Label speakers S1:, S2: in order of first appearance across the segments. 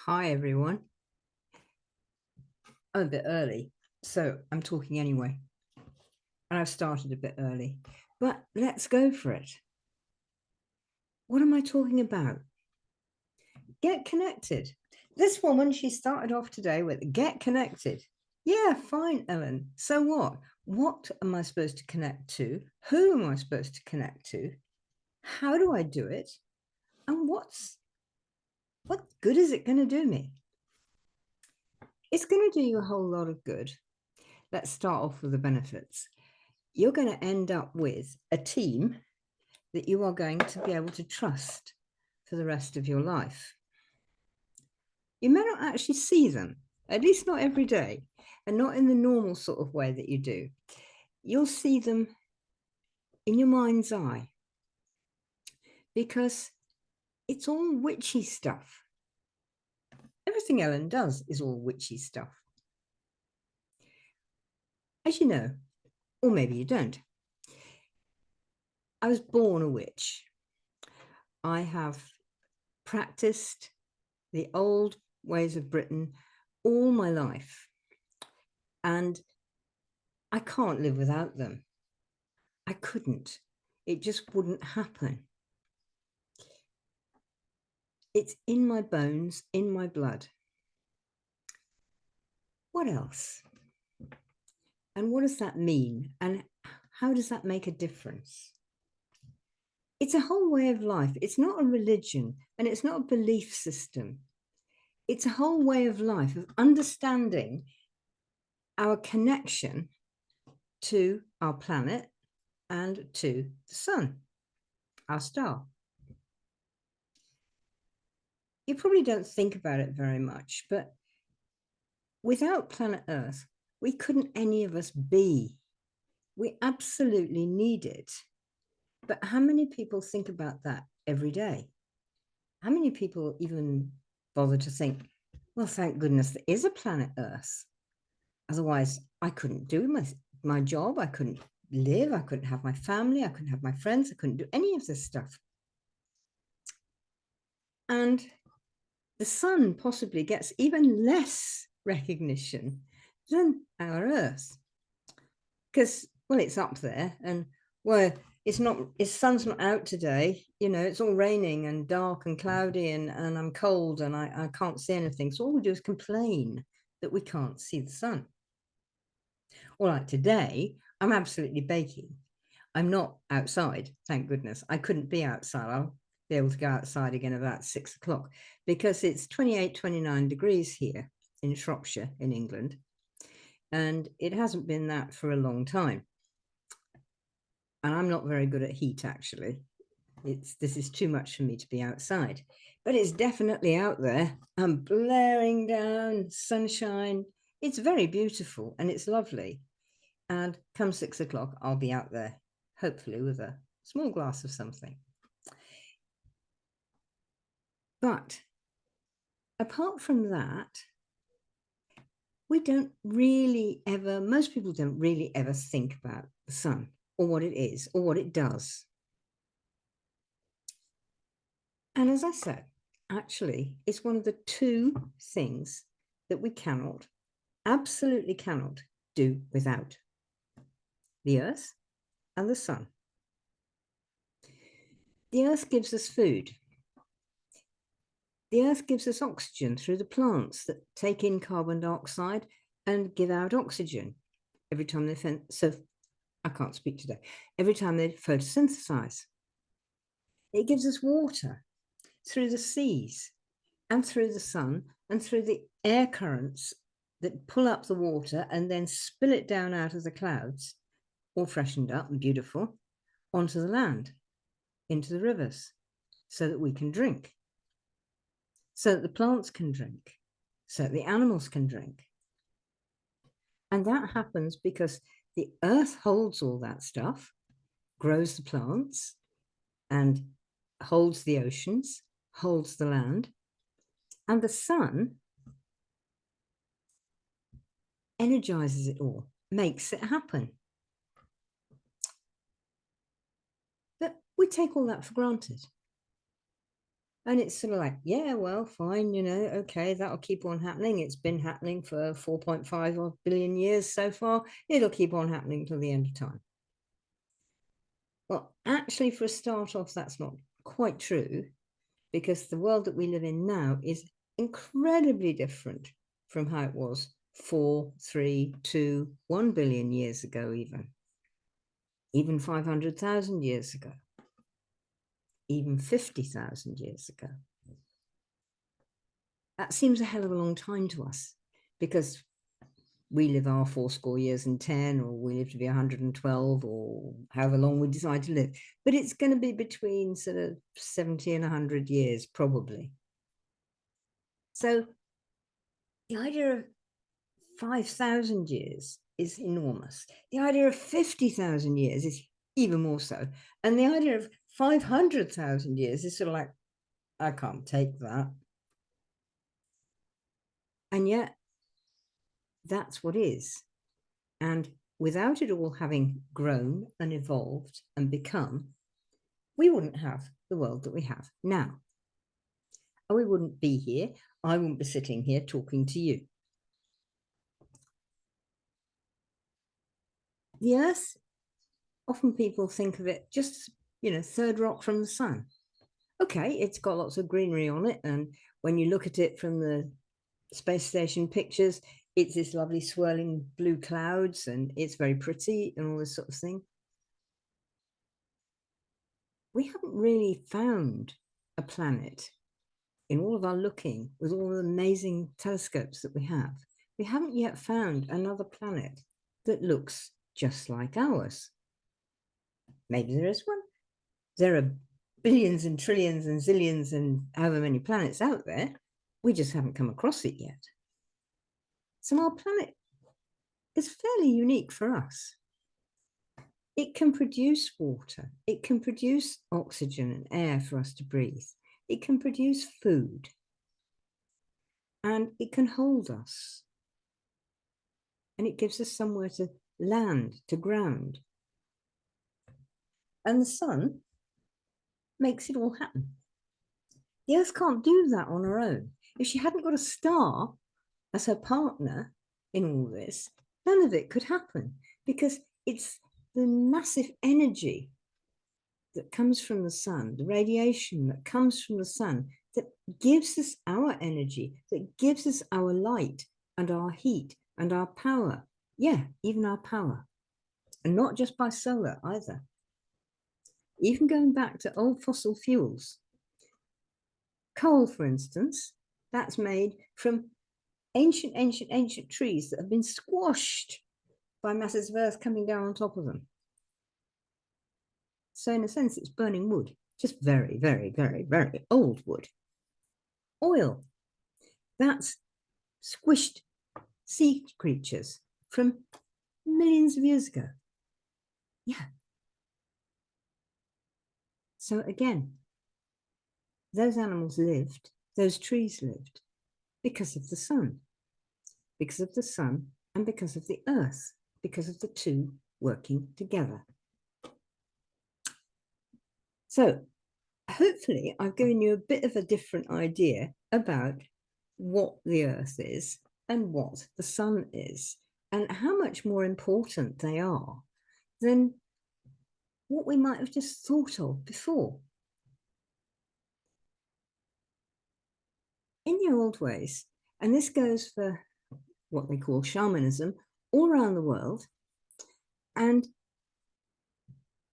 S1: Hi, everyone. I'm a bit early, so I'm talking anyway. And I've started a bit early, but let's go for it. What am I talking about? Get connected. This woman, she started off today with get connected. Yeah, fine, Ellen. So what? What am I supposed to connect to? Who am I supposed to connect to? How do I do it? And what good is it going to do me? It's going to do you a whole lot of good. Let's start off with the benefits. You're going to end up with a team that you are going to be able to trust for the rest of your life. You may not actually see them, at least not every day, and not in the normal sort of way that you do. You'll see them in your mind's eye because it's all witchy stuff. Everything Ellen does is all witchy stuff. As you know, or maybe you don't, I was born a witch. I have practiced the old ways of Britain all my life, and I can't live without them. I couldn't. It just wouldn't happen. It's in my bones, in my blood. What else? And what does that mean? And how does that make a difference? It's a whole way of life. It's not a religion and it's not a belief system. It's a whole way of life, of understanding our connection to our planet and to the sun, our star. You probably don't think about it very much, but without planet Earth, we couldn't any of us be. We absolutely need it. But how many people think about that every day? How many people even bother to think, well, thank goodness there is a planet Earth. Otherwise, I couldn't do my job. I couldn't live. I couldn't have my family. I couldn't have my friends. I couldn't do any of this stuff. And the sun possibly gets even less recognition than our Earth. Because, well, it's up there and, well, its sun's not out today, it's all raining and dark and cloudy and I'm cold and I can't see anything. So all we do is complain that we can't see the sun. Or like today, I'm absolutely baking. I'm not outside, thank goodness. I couldn't be outside. I'll be able to go outside again about 6 o'clock because it's 28, 29 degrees here in Shropshire in England. And it hasn't been that for a long time. And I'm not very good at heat, actually. This is too much for me to be outside, but it's definitely out there. I'm blaring down sunshine. It's very beautiful and it's lovely. And come 6 o'clock, I'll be out there, hopefully with a small glass of something. But apart from that, we don't really ever, most people don't really ever think about the sun or what it is or what it does. And as I said, actually, it's one of the two things that we cannot, absolutely cannot do without: the earth and the sun. The earth gives us food. The earth gives us oxygen through the plants that take in carbon dioxide and give out oxygen every time I can't speak today, every time they photosynthesize. It gives us water through the seas and through the sun and through the air currents that pull up the water and then spill it down out of the clouds, all freshened up and beautiful, onto the land, into the rivers, so that we can drink, so that the plants can drink, so that the animals can drink. And that happens because the earth holds all that stuff, grows the plants, and holds the oceans, holds the land, and the sun energizes it all, makes it happen. But we take all that for granted. And it's sort of like, yeah, well, fine, okay, that'll keep on happening. It's been happening for 4.5 billion years so far. It'll keep on happening till the end of time. Well, actually, for a start off, that's not quite true, because the world that we live in now is incredibly different from how it was 4, 3, 2, 1 billion years ago, even 500,000 years ago, even 50,000 years ago. That seems a hell of a long time to us, because we live our 80 years and 10, or we live to be 112, or however long we decide to live. But it's going to be between sort of 70 and 100 years, probably. So the idea of 5,000 years is enormous. The idea of 50,000 years is even more so. And the idea of 500,000 years is sort of like, I can't take that. And yet, that's what is. And without it all having grown and evolved and become, we wouldn't have the world that we have now. And we wouldn't be here. I wouldn't be sitting here talking to you. The Earth, often people think of it just, third rock from the sun. Okay, it's got lots of greenery on it. And when you look at it from the space station pictures, it's this lovely swirling blue clouds, and it's very pretty and all this sort of thing. We haven't really found a planet in all of our looking with all the amazing telescopes that we have. We haven't yet found another planet that looks just like ours. Maybe there is one. There are billions and trillions and zillions and however many planets out there. We just haven't come across it yet. So our planet is fairly unique for us. It can produce water. It can produce oxygen and air for us to breathe. It can produce food. And it can hold us. And it gives us somewhere to land, to ground. And the sun makes it all happen. The Earth can't do that on her own. If she hadn't got a star as her partner in all this, none of it could happen, because it's the massive energy that comes from the sun, the radiation that comes from the sun, that gives us our energy, that gives us our light and our heat and our power. Yeah, even our power. And not just by solar either. Even going back to old fossil fuels. Coal, for instance, that's made from ancient trees that have been squashed by masses of earth coming down on top of them. So in a sense, it's burning wood, just very, very, very, very old wood. Oil, that's squished sea creatures from millions of years ago. Yeah. So again, those animals lived, those trees lived, because of the sun, and because of the earth, because of the two working together. So hopefully I've given you a bit of a different idea about what the earth is and what the sun is, and how much more important they are than what we might have just thought of before. In the old ways, and this goes for what they call shamanism all around the world, and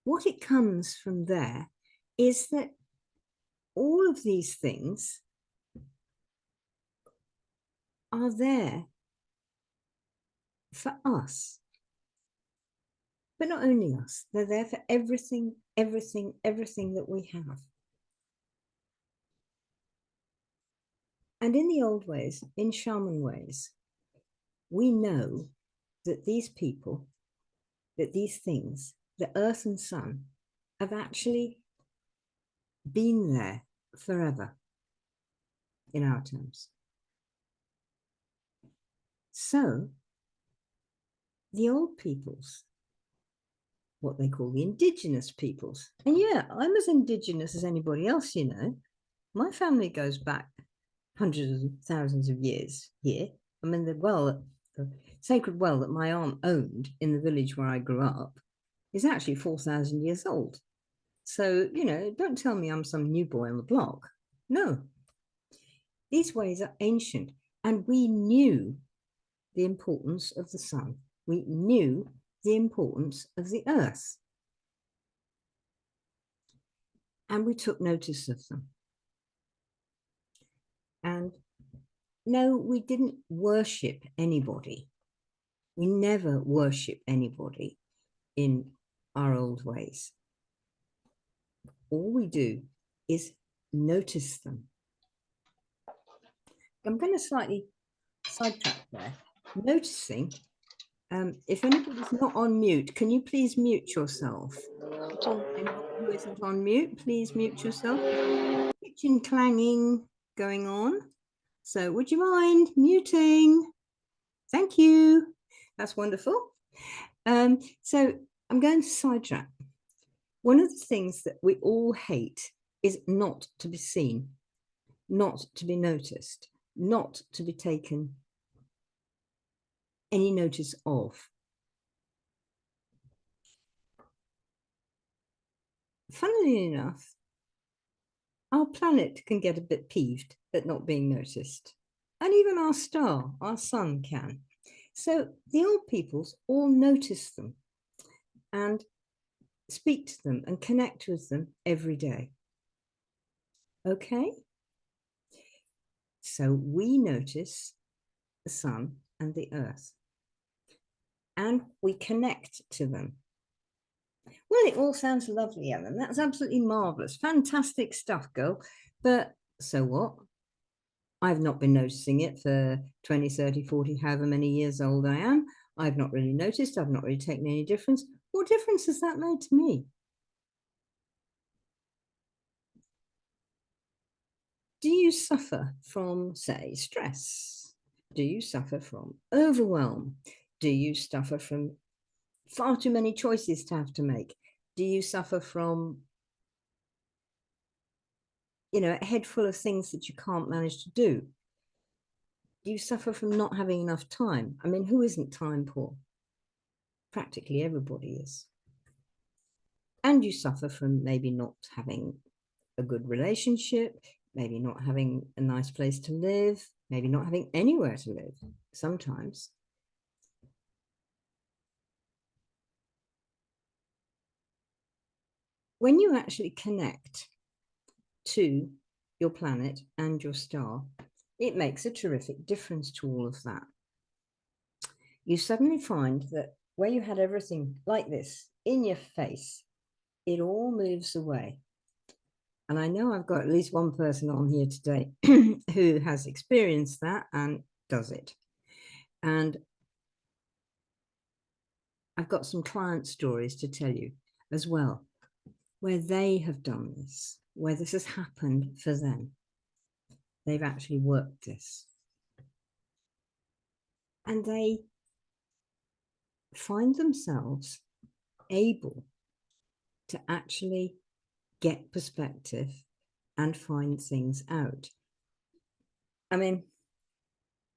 S1: what it comes from there is that all of these things are there for us. But not only us, they're there for everything that we have. And in the old ways, in shaman ways, we know that these people, that these things, the earth and sun, have actually been there forever in our terms. So the old peoples, what they call the indigenous peoples, and yeah, I'm as indigenous as anybody else, My family goes back hundreds of thousands of years here. I mean, the sacred well that my aunt owned in the village where I grew up is actually 4,000 years old. So, don't tell me I'm some new boy on the block. No, these ways are ancient, and we knew the importance of the sun. We knew the importance of the earth, and we took notice of them. And no, we didn't worship anybody. We never worship anybody in our old ways. All we do is notice them. I'm going to slightly sidetrack there. Noticing, if anybody's not on mute, can you please mute yourself? Anybody who isn't on mute, please mute yourself. Kitchen clanging going on. So would you mind muting? Thank you. That's wonderful. So I'm going to sidetrack. One of the things that we all hate is not to be seen, not to be noticed, not to be taken any notice of. Funnily enough, our planet can get a bit peeved at not being noticed. And even our star, our sun, can. So the old peoples all notice them and speak to them and connect with them every day. Okay? So we notice the sun and the earth, and we connect to them. Well, it all sounds lovely, Ellen. That's absolutely marvelous. Fantastic stuff, girl. But so what? I've not been noticing it for 20, 30, 40, however many years old I am. I've not really noticed. I've not really taken any difference. What difference has that made to me? Do you suffer from, say, stress? Do you suffer from overwhelm? Do you suffer from far too many choices to have to make? Do you suffer from, a head full of things that you can't manage to do? Do you suffer from not having enough time? I mean, who isn't time poor? Practically everybody is. And you suffer from maybe not having a good relationship, maybe not having a nice place to live, maybe not having anywhere to live sometimes. When you actually connect to your planet and your star, it makes a terrific difference to all of that. You suddenly find that where you had everything like this in your face, it all moves away. And I know I've got at least one person on here today who has experienced that and does it. And I've got some client stories to tell you as well, where they have done this, where this has happened for them. They've actually worked this. And they find themselves able to actually get perspective and find things out. I mean,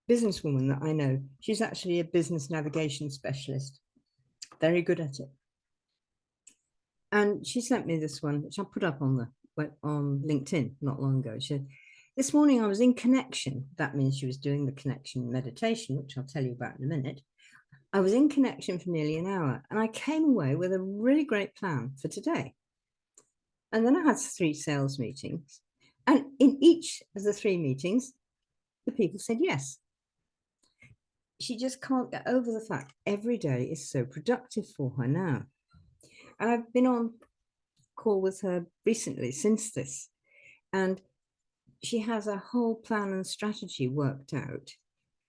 S1: businesswoman that I know, she's actually a business navigation specialist, very good at it. And she sent me this one, which I put up on LinkedIn not long ago. She said, this morning I was in connection. That means she was doing the connection meditation, which I'll tell you about in a minute. I was in connection for nearly an hour, and I came away with a really great plan for today. And then I had 3 sales meetings. And in each of the 3 meetings, the people said yes. She just can't get over the fact every day is so productive for her now. And I've been on call with her recently since this, and she has a whole plan and strategy worked out.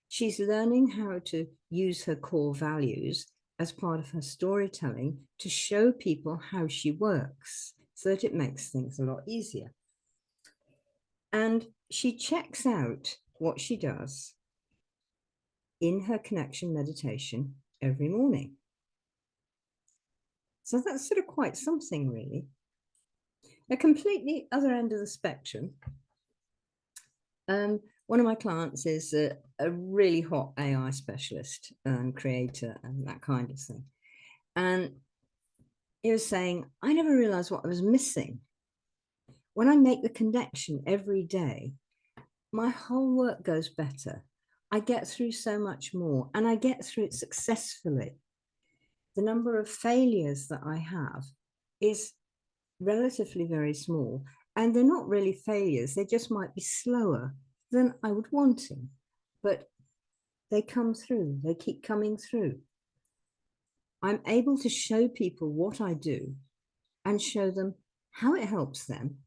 S1: She's learning how to use her core values as part of her storytelling to show people how she works so that it makes things a lot easier. And she checks out what she does in her connection meditation every morning. So that's sort of quite something, really. A completely other end of the spectrum One of my clients is a really hot AI specialist and creator and that kind of thing. And he was saying, I never realized what I was missing. When I make the connection every day, my whole work goes better. I get through so much more and I get through it successfully. The number of failures that I have is relatively very small. And they're not really failures, they just might be slower than I would want them. But they come through, they keep coming through. I'm able to show people what I do and show them how it helps them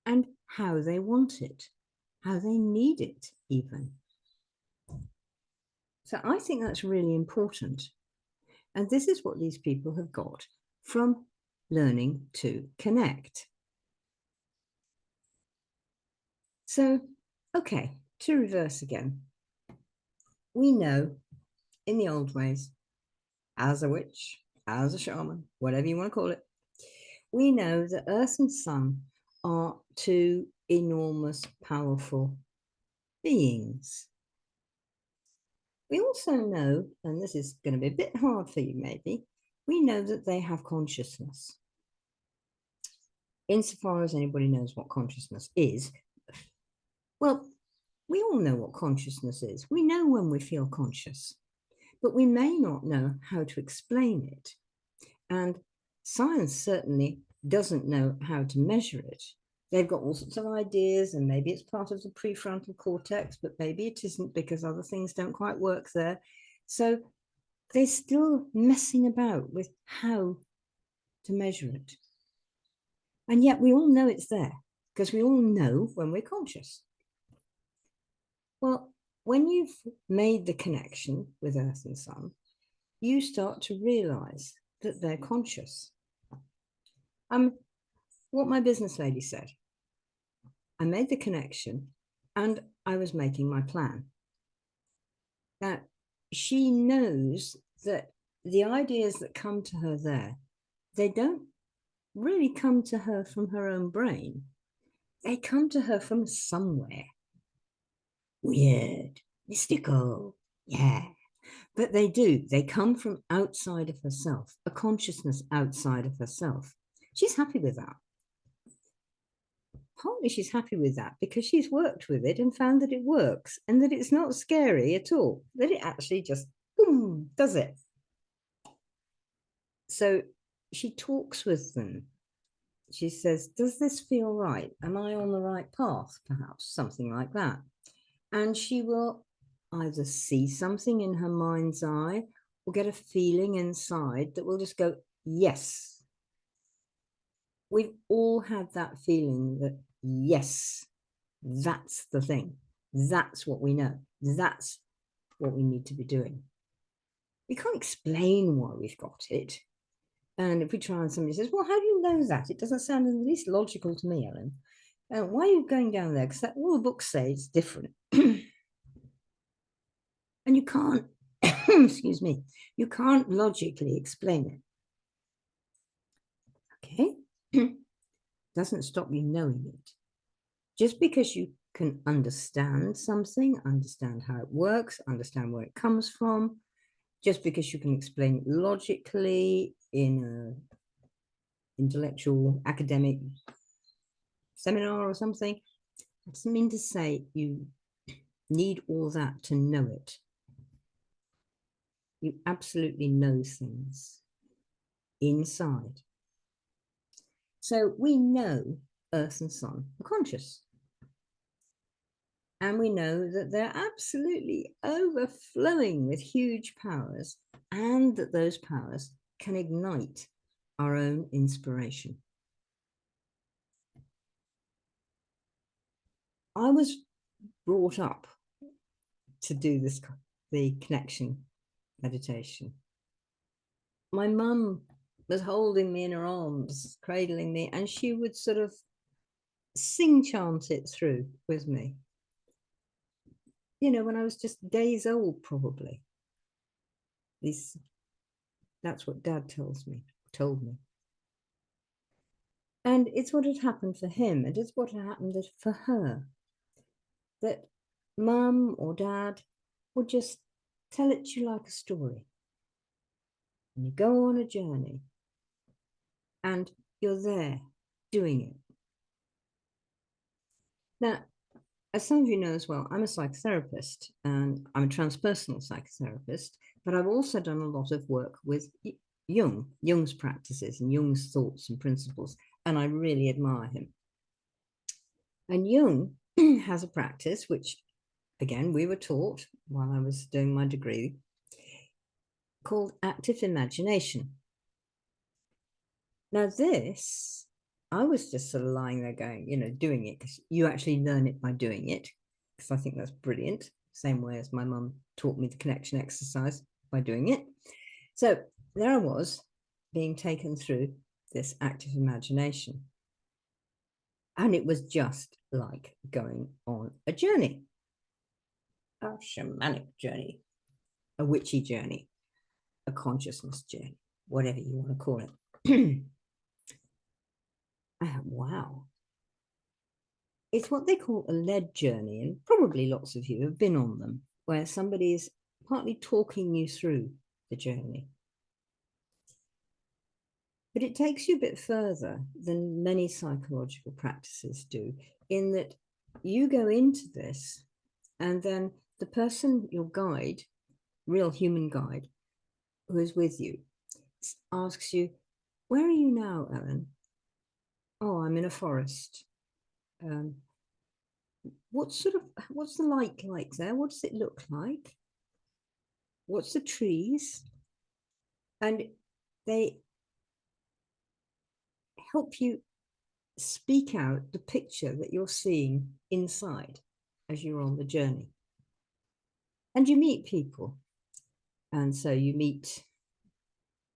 S1: and how they want it, how they need it, even. So I think that's really important. And this is what these people have got from learning to connect. So, okay, to reverse again. We know in the old ways, as a witch, as a shaman, whatever you want to call it, we know that Earth and Sun are two enormous, powerful beings. We also know, and this is going to be a bit hard for you maybe, we know that they have consciousness. Insofar as anybody knows what consciousness is, well, we all know what consciousness is. We know when we feel conscious, but we may not know how to explain it. And science certainly doesn't know how to measure it. They've got all sorts of ideas, and maybe it's part of the prefrontal cortex, but maybe it isn't because other things don't quite work there. So they're still messing about with how to measure it. And yet we all know it's there because we all know when we're conscious. Well, when you've made the connection with Earth and Sun, you start to realize that they're conscious. What my business lady said, I made the connection and I was making my plan. Now, she knows that the ideas that come to her there, they don't really come to her from her own brain. They come to her from somewhere. Weird, mystical, yeah. But they do. They come from outside of herself, a consciousness outside of herself. She's happy with that. Partly she's happy with that because she's worked with it and found that it works and that it's not scary at all, that it actually just boom, does it. So she talks with them. She says, does this feel right? Am I on the right path? Perhaps something like that. And she will either see something in her mind's eye or get a feeling inside that will just go, yes. We've all had that feeling that, yes, that's the thing. That's what we know. That's what we need to be doing. We can't explain why we've got it. And if we try and somebody says, well, how do you know that? It doesn't sound in the least logical to me, Ellen. Why are you going down there? Because all the books say it's different. And you can't, excuse me, you can't logically explain it. Okay? Doesn't stop you knowing it. Just because you can understand something, understand how it works, understand where it comes from, just because you can explain it logically in an intellectual academic seminar or something, it doesn't mean to say you need all that to know it. You absolutely know things inside. So we know Earth and Sun are conscious. And we know that they're absolutely overflowing with huge powers and that those powers can ignite our own inspiration. I was brought up to do the connection meditation. My mum was holding me in her arms, cradling me, and she would sort of sing chant it through with me. You know, when I was just days old, probably. That's what Dad told me. And it's what had happened for him, and it's what had happened for her. that mum or dad would just tell it to you like a story. And you go on a journey and you're there doing it. Now, as some of you know as well, I'm a psychotherapist and I'm a transpersonal psychotherapist, but I've also done a lot of work with Jung's practices and Jung's thoughts and principles, and I really admire him. And Jung has a practice, which again, we were taught while I was doing my degree, called active imagination. Now this, I was just sort of lying there going, doing it, because you actually learn it by doing it, because I think that's brilliant. Same way as my mum taught me the connection exercise, by doing it. So there I was being taken through this active imagination. And it was just like going on a journey, a shamanic journey, a witchy journey, a consciousness journey, whatever you want to call it. Wow. It's what they call a led journey, and probably lots of you have been on them, where somebody is partly talking you through the journey. But it takes you a bit further than many psychological practices do, in that you go into this, and then the person, your guide, real human guide, who is with you, asks you, "Where are you now, Ellen?" "Oh, I'm in a forest." What's the light like there? What does it look like? What's the trees? And they help you speak out the picture that you're seeing inside as you're on the journey. And you meet people. And so you meet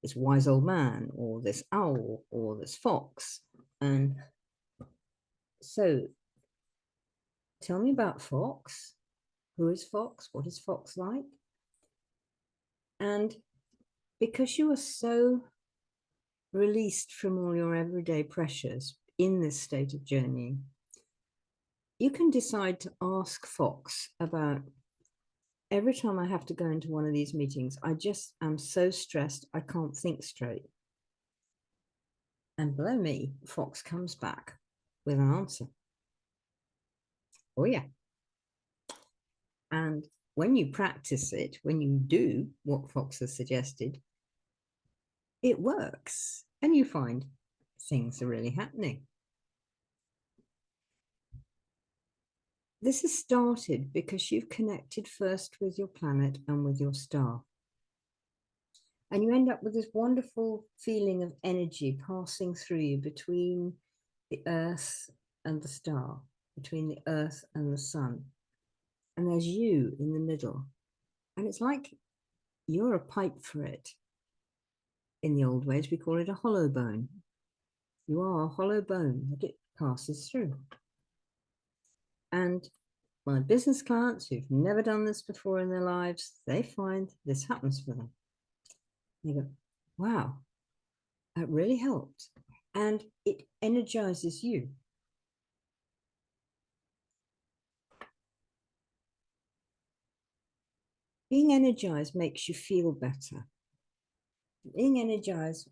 S1: this wise old man, or this owl, or this fox. And so tell me about Fox. Who is Fox? What is Fox like? And because you are so released from all your everyday pressures in this state of journeying, you can decide to ask Fox about, every time I have to go into one of these meetings, I just am so stressed, I can't think straight. And below me, Fox comes back with an answer. Oh, yeah. And when you practice it, when you do what Fox has suggested, it works. And you find things are really happening. This has started because you've connected first with your planet and with your star. And you end up with this wonderful feeling of energy passing through you between the earth and the star, between the earth and the sun. And there's you in the middle. And it's like you're a pipe for it. In the old ways, we call it a hollow bone. You are a hollow bone that it passes through. And my business clients who've never done this before in their lives, they find this happens for them. They go, wow, that really helped. And it energizes you. Being energized makes you feel better. Being energized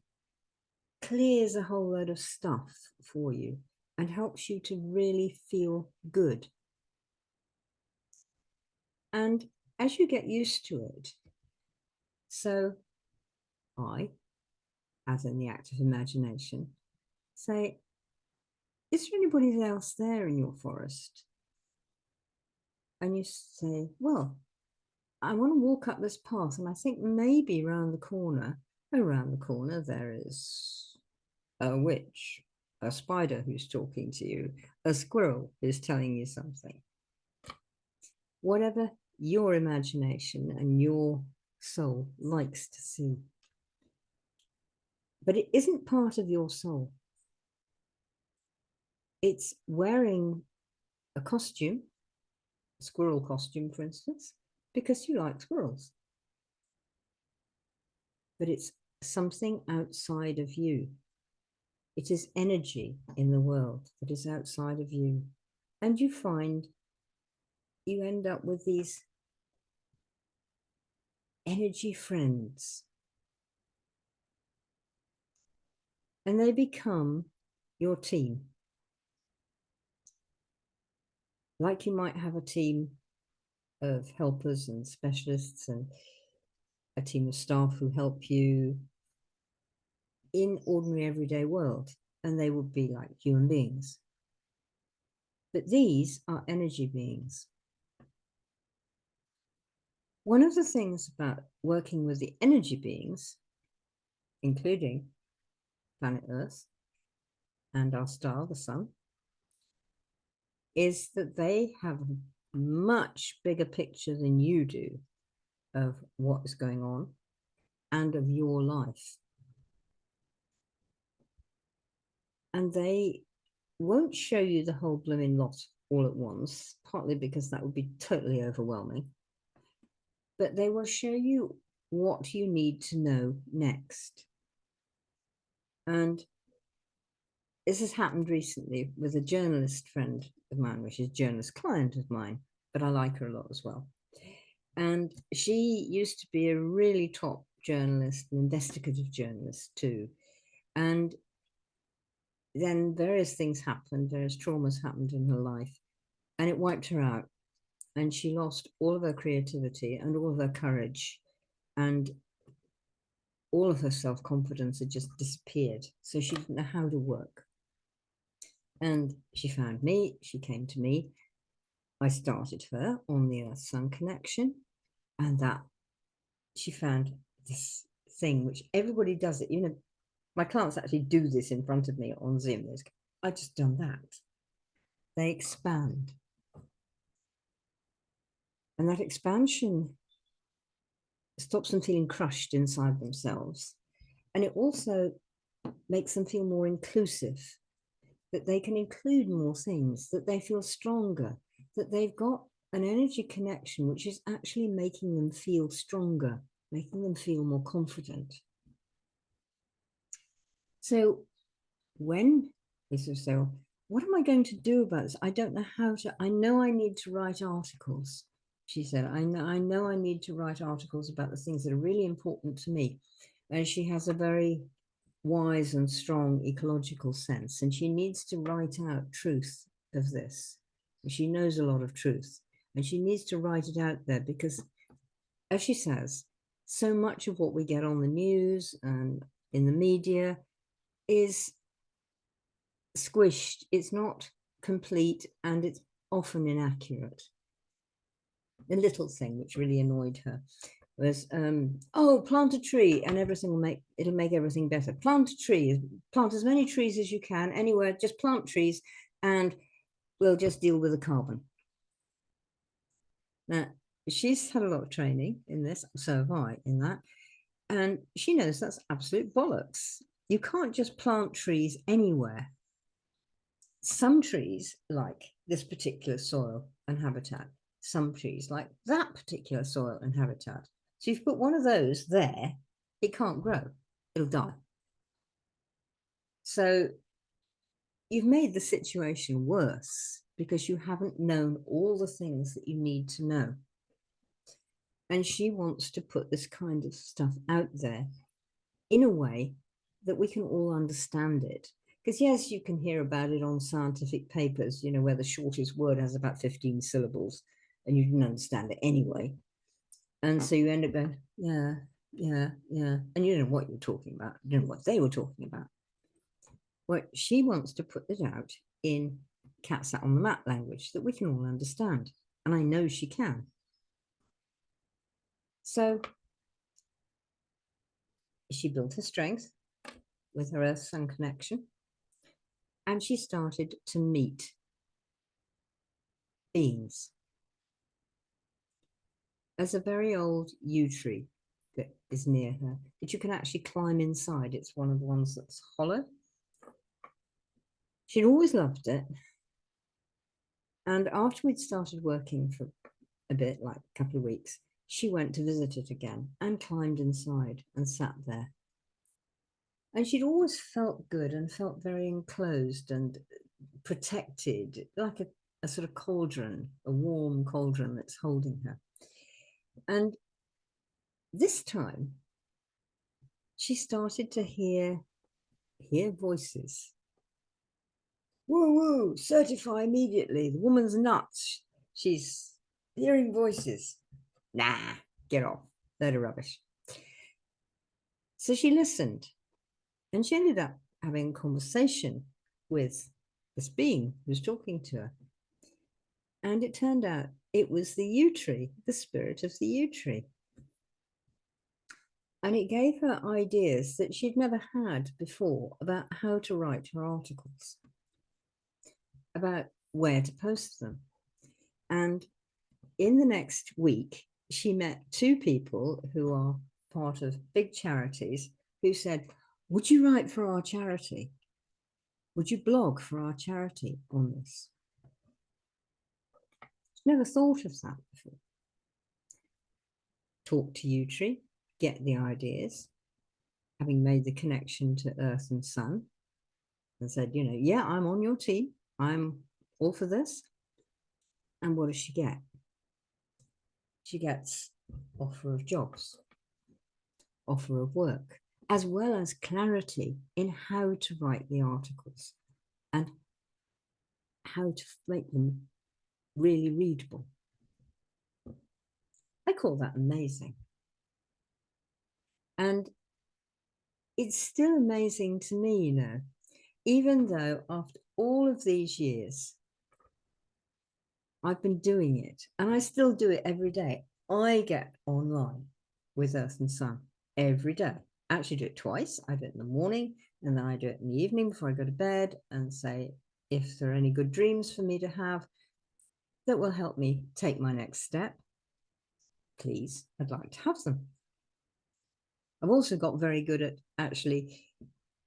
S1: clears a whole load of stuff for you and helps you to really feel good. And as you get used to it, so I, as in the active imagination, say, is there anybody else there in your forest? And you say, well, I want to walk up this path, and I think maybe around the corner there is a witch, a spider who's talking to you, a squirrel who's telling you something. Whatever your imagination and your soul likes to see. But it isn't part of your soul. It's wearing a costume, a squirrel costume, for instance, because you like squirrels. But it's something outside of you. It is energy in the world that is outside of you. And you find you end up with these energy friends, and they become your team. Like you might have a team of helpers and specialists and a team of staff who help you in ordinary everyday world, and they would be like human beings. But these are energy beings. One of the things about working with the energy beings, including planet Earth and our star, the sun, is that they have a much bigger picture than you do of what is going on and of your life. And they won't show you the whole blooming lot all at once, partly because that would be totally overwhelming. But they will show you what you need to know next. And this has happened recently with a journalist friend of mine, which is a journalist client of mine, but I like her a lot as well. And she used to be a really top journalist, an investigative journalist too. And then various things happened, various traumas happened in her life, and it wiped her out. And she lost all of her creativity and all of her courage, and all of her self-confidence had just disappeared. So she didn't know how to work. And she found me, she came to me. I started her on the Earth Sun connection, and that she found this thing which everybody does it. You know, my clients actually do this in front of me on Zoom. I just done that. They expand. And that expansion stops them feeling crushed inside themselves. And it also makes them feel more inclusive, that they can include more things, that they feel stronger, that they've got an energy connection which is actually making them feel stronger, making them feel more confident. So when they sort of say, well, what am I going to do about this? I don't know how to. I know I need to write articles. She said, I know I need to write articles about the things that are really important to me. And she has a very wise and strong ecological sense, and she needs to write out truth of this. She knows a lot of truth, and she needs to write it out there because, as she says, so much of what we get on the news and in the media is squished. It's not complete, and it's often inaccurate. The little thing which really annoyed her was, oh, plant a tree and everything it'll make everything better. Plant a tree, plant as many trees as you can anywhere, just plant trees and we'll just deal with the carbon. Now, she's had a lot of training in this, so have I in that, and she knows that's absolute bollocks. You can't just plant trees anywhere. Some trees like this particular soil and habitat, some trees like that particular soil and habitat. So if you put one of those there, it can't grow, it'll die. So you've made the situation worse because you haven't known all the things that you need to know. And she wants to put this kind of stuff out there in a way that we can all understand it. Because yes, you can hear about it on scientific papers, you know, where the shortest word has about 15 syllables and you didn't understand it anyway. And so you end up going, yeah, yeah, yeah. And you don't know what you're talking about. You don't know what they were talking about. Well, she wants to put it out in cat sat on the mat language that we can all understand. And I know she can. So she built her strength with her Earth Sun connection. And she started to meet beings. There's a very old yew tree that is near her that you can actually climb inside. It's one of the ones that's hollow. She'd always loved it. And after we'd started working for a bit, like a couple of weeks, she went to visit it again and climbed inside and sat there. And she'd always felt good and felt very enclosed and protected, like a sort of cauldron, a warm cauldron that's holding her. And this time she started to hear voices. Woo woo, certify immediately. The woman's nuts. She's hearing voices. Nah, get off. Load of rubbish. So she listened, and she ended up having a conversation with this being who was talking to her. And it turned out it was the yew tree, the spirit of the yew tree. And it gave her ideas that she'd never had before about how to write her articles, about where to post them. And in the next week, she met two people who are part of big charities who said, would you write for our charity? Would you blog for our charity on this? Never thought of that before. Talk to yew tree, get the ideas, having made the connection to earth and sun, and said, you know, yeah, I'm on your team. I'm all for this. And what does she get? She gets offer of jobs, offer of work, as well as clarity in how to write the articles and how to make them really readable. I call that amazing. And it's still amazing to me, you know, even though after all of these years, I've been doing it and I still do it every day. I get online with Earth and Sun every day. I actually do it twice. I do it in the morning and then I do it in the evening before I go to bed and say, if there are any good dreams for me to have that will help me take my next step, please, I'd like to have them. I've also got very good at actually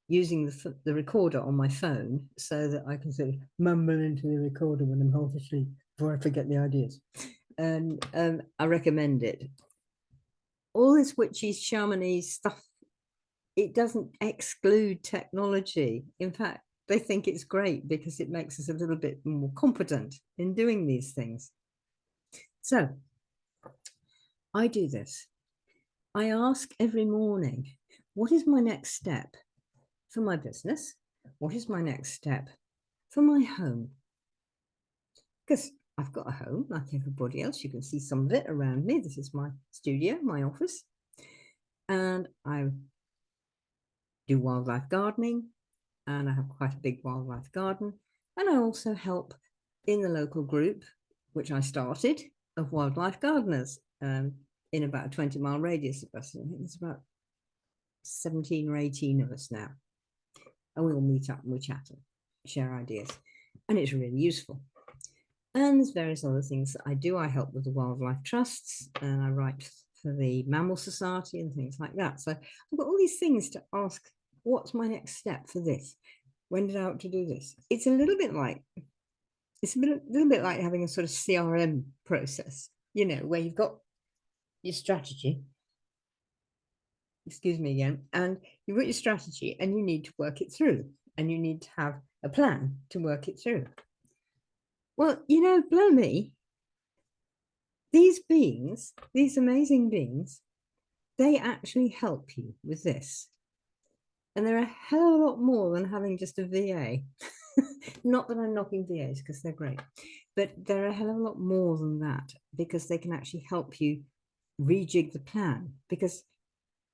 S1: using the recorder on my phone so that I can sort of mumble into the recorder when I'm half asleep before I forget the ideas. And I recommend it. All this witchy, shamany stuff, it doesn't exclude technology. In fact, they think it's great because it makes us a little bit more competent in doing these things. So I do this. I ask every morning, what is my next step for my business? What is my next step for my home? Because I've got a home like everybody else. You can see some of it around me. This is my studio, my office. And I do wildlife gardening, and I have quite a big wildlife garden. And I also help in the local group, which I started, of wildlife gardeners in about a 20-mile radius of us. I think there's about 17 or 18 of us now. And we all meet up and we chat and share ideas. And it's really useful. And there's various other things that I do. I help with the wildlife trusts and I write for the Mammal Society and things like that. So I've got all these things to ask, what's my next step for this? When did I ought to do this? It's a little bit like, little bit like having a sort of CRM process, you know, where you've got your strategy, excuse me again, and you've got your strategy and you need to work it through and you need to have a plan to work it through. Well, you know, blow me, these beings, these amazing beings, they actually help you with this. And they're a hell of a lot more than having just a VA. Not that I'm knocking VAs because they're great, but they're a hell of a lot more than that because they can actually help you rejig the plan because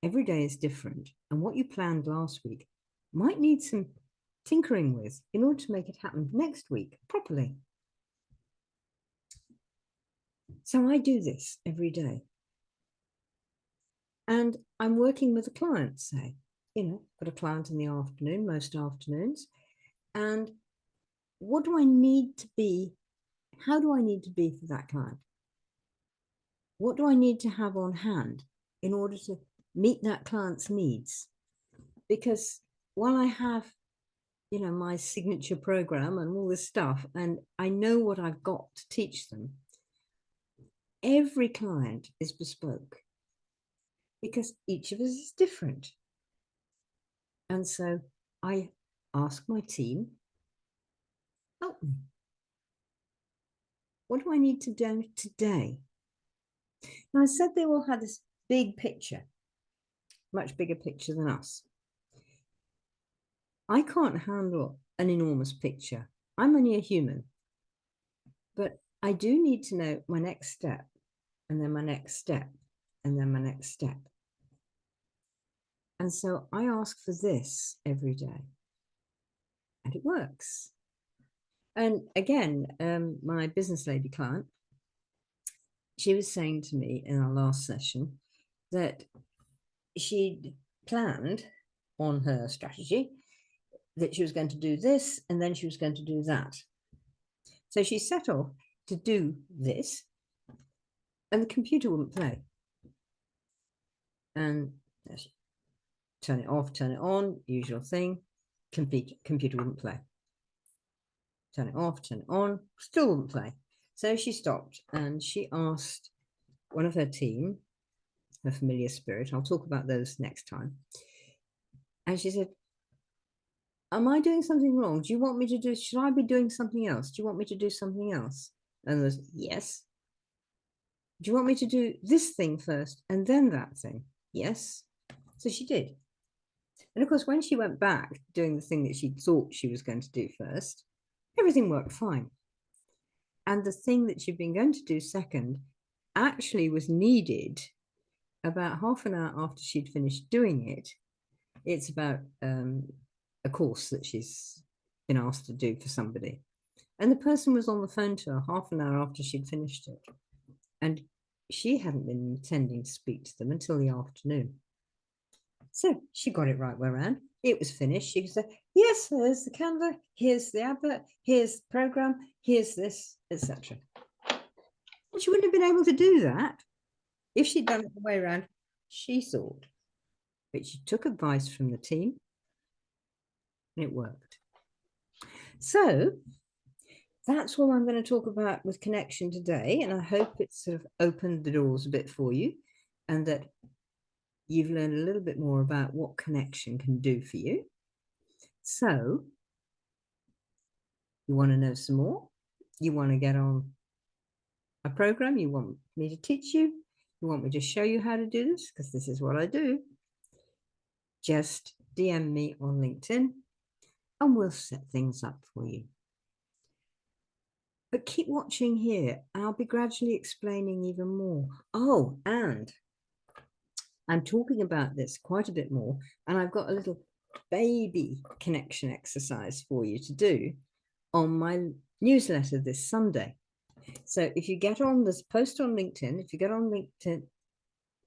S1: every day is different. And what you planned last week might need some tinkering with in order to make it happen next week properly. So I do this every day. And I'm working with a client, say, you know, got a client in the afternoon, most afternoons. And what do I need to be? How do I need to be for that client? What do I need to have on hand in order to meet that client's needs? Because while I have, you know, my signature program and all this stuff, and I know what I've got to teach them, every client is bespoke because each of us is different. And so I ask my team, help me. What do I need to do today? And I said they all had this big picture, much bigger picture than us. I can't handle an enormous picture. I'm only a human. But I do need to know my next step, and then my next step, and then my next step. And so I ask for this every day, and it works. And again, my business lady client, she was saying to me in our last session that she'd planned on her strategy that she was going to do this, and then she was going to do that. So she set off to do this, and the computer wouldn't play. And turn it off, turn it on, usual thing. Computer wouldn't play. Turn it off, turn it on, still wouldn't play. So she stopped and she asked one of her team, her familiar spirit, I'll talk about those next time. And she said, am I doing something wrong? Do you want me to do, should I be doing something else? Do you want me to do something else? And there's, yes. Do you want me to do this thing first and then that thing? Yes. So she did. And of course, when she went back doing the thing that she thought she was going to do first, everything worked fine. And the thing that she'd been going to do second actually was needed about half an hour after she'd finished doing it. It's about a course that she's been asked to do for somebody. And the person was on the phone to her half an hour after she'd finished it. And she hadn't been intending to speak to them until the afternoon. So she got it right way around. It was finished. She said, yes, here's the Canva, here's the advert, here's the program, here's this, etc. And she wouldn't have been able to do that if she'd done it the way around, she thought. But she took advice from the team and it worked. So that's what I'm going to talk about with connection today. And I hope it's sort of opened the doors a bit for you and that you've learned a little bit more about what connection can do for you. So you want to know some more? You want to get on a program? You want me to teach you? You want me to show you how to do this? Because this is what I do. Just DM me on LinkedIn and we'll set things up for you. But keep watching here. I'll be gradually explaining even more. Oh, and I'm talking about this quite a bit more. And I've got a little baby connection exercise for you to do on my newsletter this Sunday. So if you get on this post on LinkedIn, if you get on LinkedIn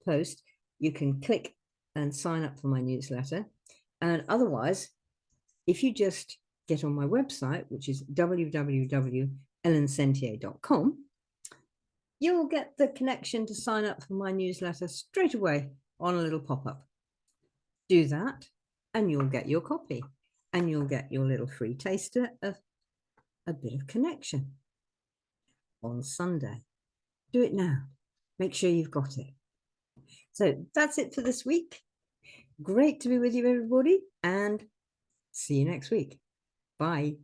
S1: post, you can click and sign up for my newsletter. And otherwise, if you just get on my website, which is www.ellensentier.com, you'll get the connection to sign up for my newsletter straight away on a little pop-up. Do that and you'll get your copy and you'll get your little free taster of a bit of connection on Sunday. Do it now. Make sure you've got it. So that's it for this week. Great to be with you, everybody, and see you next week. Bye.